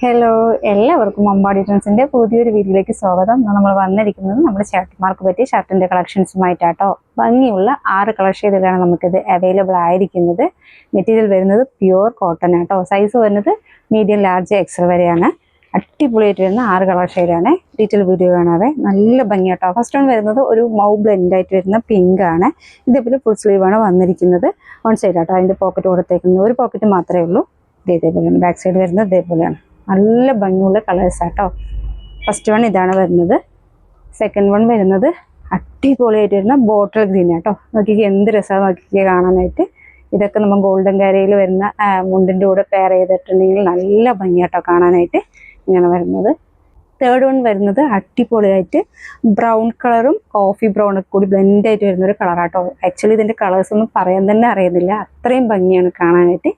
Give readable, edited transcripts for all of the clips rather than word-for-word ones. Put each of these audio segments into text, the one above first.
Hello, എല്ലാവർക്കും അമ്പാടി ട്രെൻഡ്സിന്റെ പുതിയൊരു വീഡിയോയിലേക്ക് സ്വാഗതം. നമ്മൾ വന്നിരിക്കുന്നത് നമ്മുടെ ഷർട്ട്മാർക്ക് പറ്റിയ ഷർട്ടിന്റെ കളക്ഷൻസുമായിട്ടാട്ടോ. ഭംഗിയുള്ള 6 കളർ ഷെയ്ഡിലാണ് നമുക്കിത് അവൈലബിൾ ആയിരിക്കുന്നത്. മെറ്റീരിയൽ വരുന്നത് പ്യുവർ കോട്ടൺ ആട്ടോ. സൈസ് വരുന്നത് മീഡിയം, ലാർജ്, എക്സൽ വരെയാണ്. അടിപൊളിയായിട്ട് വരുന്ന 6 കളർ ഷെയ്ഡാണ്. ഡീറ്റെയിൽ വീഡിയോ കാണാതെ നല്ല ഭംഗിയാട്ടോ. ഫസ്റ്റ് വൺ വരുന്നത് ഒരു മൗ ബ്ലെൻഡ് ആയിട്ട് വരുന്ന പിങ്ക് ആണ്. ഇതേപോലെ ഫുൾ സ്ലീവ് ആണ് വന്നിരിക്കുന്നത്. വൺ സൈഡ് ആട്ടോ. അതിന്റെ പോക്കറ്റ് കൊടുത്തേക്കുന്നത് ഒരു പോക്കറ്റ് മാത്രമേ ഉള്ളൂ. ഇതേപോലെയാണ്. ബാക്ക് സൈഡ് വരുന്നത് ഇതേപോലെയാണ്. നല്ല ഭംഗിയുള്ള കളേഴ്സ് ആട്ടോ. ഫസ്റ്റ് വൺ ഇതാണ് വരുന്നത്. സെക്കൻഡ് വൺ വരുന്നത് അടിപൊളിയായിട്ട് വരുന്ന ബോട്ടിൽ ഗ്രീൻ ആട്ടോ. നോക്കിക്കേ എന്ത് രസമാണ് നോക്കിക്കേ കാണാനായിട്ട്. ഇതൊക്കെ നമ്മൾ ഗോൾഡൻ കാരയിൽ വരുന്ന മുണ്ടിൻ്റെ കൂടെ പെയർ ചെയ്തിട്ടുണ്ടെങ്കിൽ നല്ല ഭംഗിയാട്ടോ കാണാനായിട്ട്. ഇങ്ങനെ വരുന്നത്. തേർഡ് വൺ വരുന്നത് അടിപൊളിയായിട്ട് ബ്രൗൺ കളറും കോഫി ബ്രൗണൊക്കെ കൂടി ബ്ലെൻഡ് ആയിട്ട് വരുന്നൊരു കളറാട്ടോ. ആക്ച്വലി ഇതിൻ്റെ കളേഴ്സ് ഒന്നും പറയാൻ തന്നെ അറിയുന്നില്ല, അത്രയും ഭംഗിയാണ് കാണാനായിട്ട്.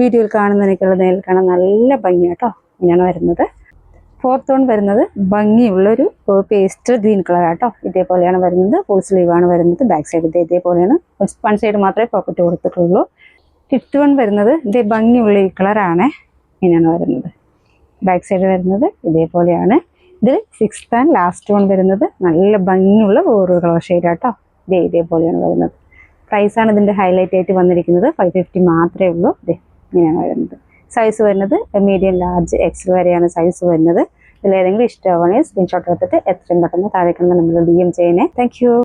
വീഡിയോയിൽ കാണുന്നതിനേക്കുള്ള നേരിൽ കാണാൻ നല്ല ഭംഗിയാട്ടോ. ഇങ്ങനെ വരുന്നത്. ഫോർത്ത് വൺ വരുന്നത് ഭംഗിയുള്ളൊരു പേസ്റ്റൽ ഗ്രീൻ കളർ ആട്ടോ. ഇതേപോലെയാണ് വരുന്നത്. ഫുൾ സ്ലീവ് ആണ് വരുന്നത്. ബാക്ക് സൈഡ് ഇതേപോലെയാണ്. വൺ സൈഡ് മാത്രമേ പോക്കറ്റ് കൊടുത്തിട്ടുള്ളൂ. ഫിഫ്ത്ത് വൺ വരുന്നത് ഇതേ ഭംഗിയുള്ള ഈ കളറാണ്. ഇങ്ങനെയാണ് വരുന്നത്. ബാക്ക് സൈഡ് വരുന്നത് ഇതേപോലെയാണ്. ഇതിൽ സിക്സ്ത് ആൻഡ് ലാസ്റ്റ് വൺ വരുന്നത് നല്ല ഭംഗിയുള്ള ഓരോ കളർ ഷെയ്ഡ് ആട്ടോ. ഇതേപോലെയാണ് വരുന്നത്. പ്രൈസാണ് ഇതിൻ്റെ ഹൈലൈറ്റ് ആയിട്ട് വന്നിരിക്കുന്നത്. 550 മാത്രമേ ഉള്ളൂ. ഇങ്ങനെയാണ് വരുന്നത്. സൈസ് വരുന്നത് മീഡിയം, ലാർജ്, എക്സൽ വരെയാണ് സൈസ് വരുന്നത്. ഇതിലേതെങ്കിലും ഇഷ്ടമാണെങ്കിൽ സ്ക്രീൻഷോട്ട് എടുത്തിട്ട് എത്രയും പെട്ടെന്ന് താഴേക്ക് നമ്മൾ DM ചെയ്യണേ. Thank you.